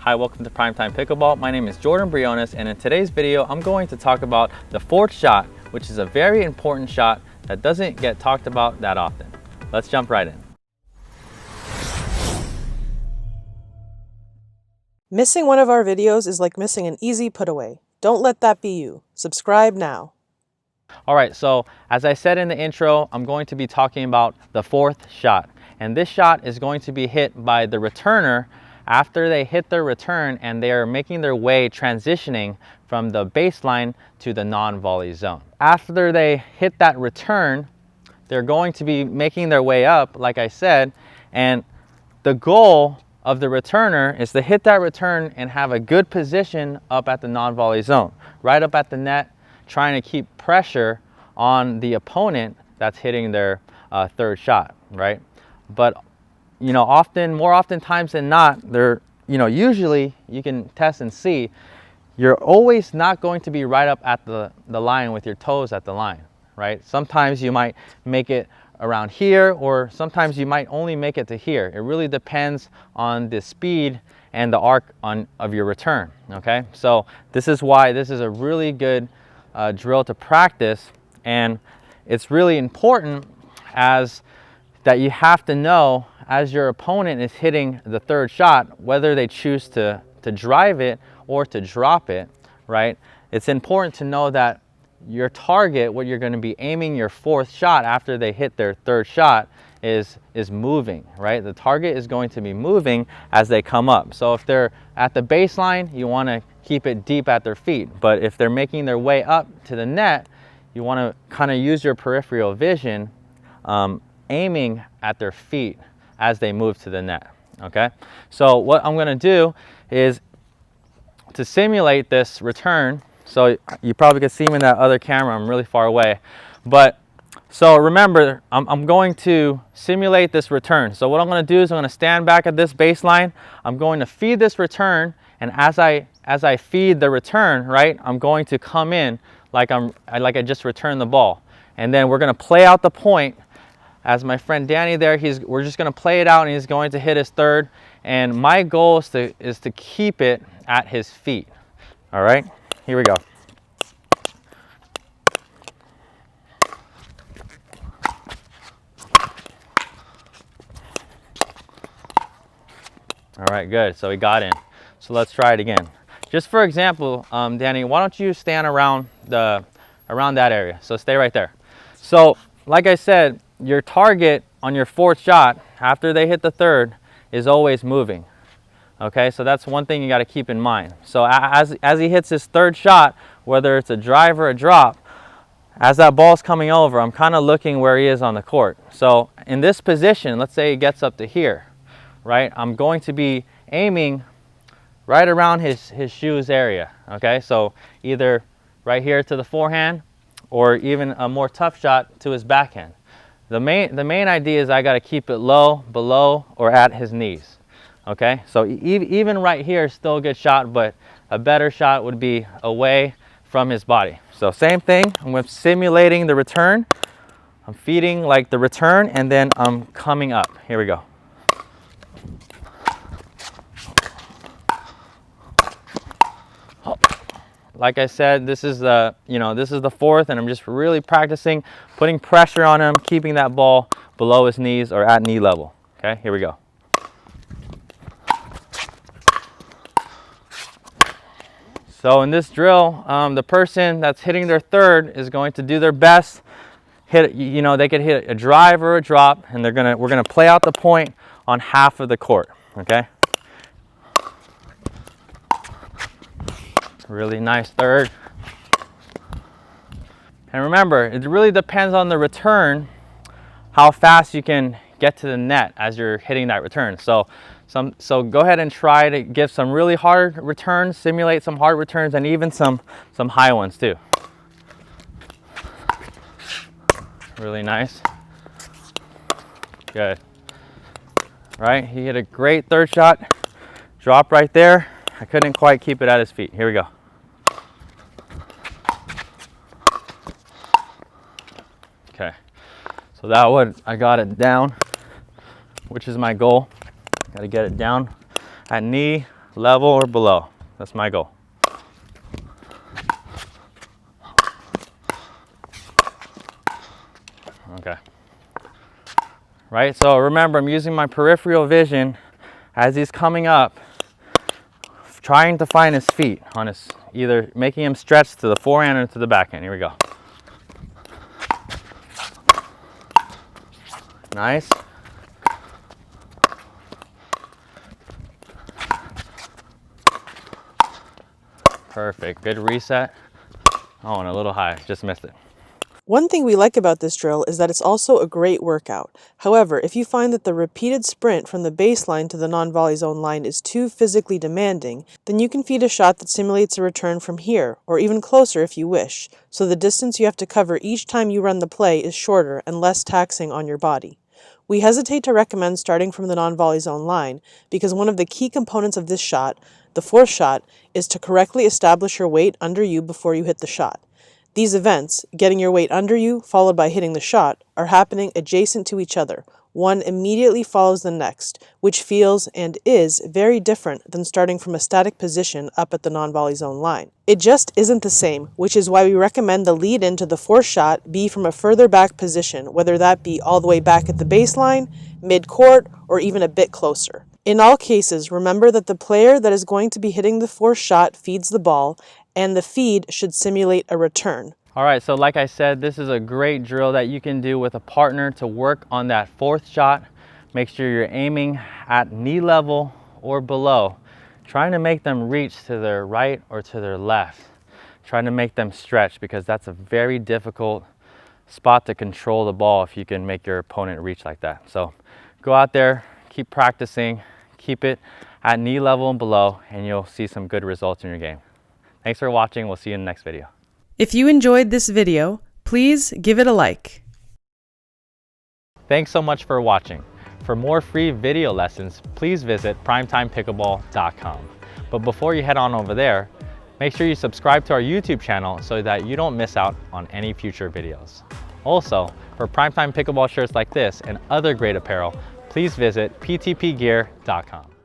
Hi, welcome to Primetime Pickleball. My name is Jordan Briones, and in today's video, I'm going to talk about the fourth shot, which is a very important shot that doesn't get talked about that often. Let's jump right in. Missing one of our videos is like missing an easy put-away. Don't let that be you. Subscribe now. All right, so as I said in the intro, I'm going to be talking about the fourth shot. And this shot is going to be hit by the returner after they hit their return and they are making their way transitioning from the baseline to the non-volley zone. After they hit that return, they're going to be making their way up, like I said, and the goal of the returner is to hit that return and have a good position up at the non-volley zone, right up at the net, trying to keep pressure on the opponent that's hitting their third shot, right? But you know, more often times than not, usually you can test and see, you're always not going to be right up at the line with your toes at the line, right? Sometimes you might make it around here, or sometimes you might only make it to here. It really depends on the speed and the arc of your return, okay? So this is why this is a really good drill to practice, and it's really important that you have to know as your opponent is hitting the third shot, whether they choose to drive it or to drop it, right? It's important to know that your target, what you're going to be aiming your fourth shot after they hit their third shot, is moving, right? The target is going to be moving as they come up. So if they're at the baseline, you want to keep it deep at their feet. But if they're making their way up to the net, you want to kind of use your peripheral vision, aiming at their feet as they move to the net, okay? So what I'm going to do is to simulate this return. So you probably can see me in that other camera. I'm really far away. But so remember, I'm going to simulate this return. So what I'm going to do is I'm going to stand back at this baseline. I'm going to feed this return. And as I feed the return, right, I'm going to come in like I just returned the ball. And then we're going to play out the point. As my friend Danny there, we're just going to play it out, and he's going to hit his third. And my goal is to keep it at his feet. All right, here we go. All right, good. So he got in. So let's try it again. Just for example, Danny, why don't you stand around that area? So stay right there. So like I said, your target on your fourth shot after they hit the third is always moving. Okay, so that's one thing you got to keep in mind. So as he hits his third shot, whether it's a drive or a drop, as that ball's coming over, I'm kind of looking where he is on the court. So in this position, let's say he gets up to here, right? I'm going to be aiming right around his shoes area. Okay, so either right here to the forehand, or even a more tough shot to his backhand. The main idea is I got to keep it low, below, or at his knees. Okay, so even right here is still a good shot, but a better shot would be away from his body. So same thing, I'm simulating the return. I'm feeding like the return, and then I'm coming up. Here we go. Like I said, this is the fourth, and I'm just really practicing putting pressure on him, keeping that ball below his knees or at knee level. Okay, here we go. So in this drill, the person that's hitting their third is going to do their best. They could hit a drive or a drop, and we're gonna play out the point on half of the court. Okay. Really nice third. And remember, it really depends on the return, how fast you can get to the net as you're hitting that return. So go ahead and try to give some really hard returns, simulate some hard returns, and even some high ones too. Really nice. Good. Right, he hit a great third shot. Drop right there. I couldn't quite keep it at his feet. Here we go. Okay, so that one, I got it down, which is my goal. Got to get it down at knee, level or below. That's my goal. Okay. Right, so remember, I'm using my peripheral vision as he's coming up, trying to find his feet on his, either making him stretch to the forehand or to the backhand. Here we go. Nice. Perfect, good reset. Oh, and a little high, just missed it. One thing we like about this drill is that it's also a great workout. However, if you find that the repeated sprint from the baseline to the non-volley zone line is too physically demanding, then you can feed a shot that simulates a return from here, or even closer if you wish, so the distance you have to cover each time you run the play is shorter and less taxing on your body. We hesitate to recommend starting from the non-volley zone line because one of the key components of this shot, the fourth shot, is to correctly establish your weight under you before you hit the shot. These events, getting your weight under you, followed by hitting the shot, are happening adjacent to each other. One immediately follows the next, which feels and is very different than starting from a static position up at the non-volley zone line. It just isn't the same, which is why we recommend the lead into the fourth shot be from a further back position, whether that be all the way back at the baseline, mid-court, or even a bit closer. In all cases, remember that the player that is going to be hitting the fourth shot feeds the ball, and the feed should simulate a return. All right, so like I said, this is a great drill that you can do with a partner to work on that fourth shot. Make sure you're aiming at knee level or below, trying to make them reach to their right or to their left, trying to make them stretch, because that's a very difficult spot to control the ball if you can make your opponent reach like that. So go out there, keep practicing, keep it at knee level and below, and you'll see some good results in your game. Thanks for watching. We'll see you in the next video. If you enjoyed this video, please give it a like. Thanks so much for watching. For more free video lessons, please visit PrimetimePickleball.com. But before you head on over there, make sure you subscribe to our YouTube channel so that you don't miss out on any future videos. Also, for PrimeTime Pickleball shirts like this and other great apparel, please visit PTPgear.com.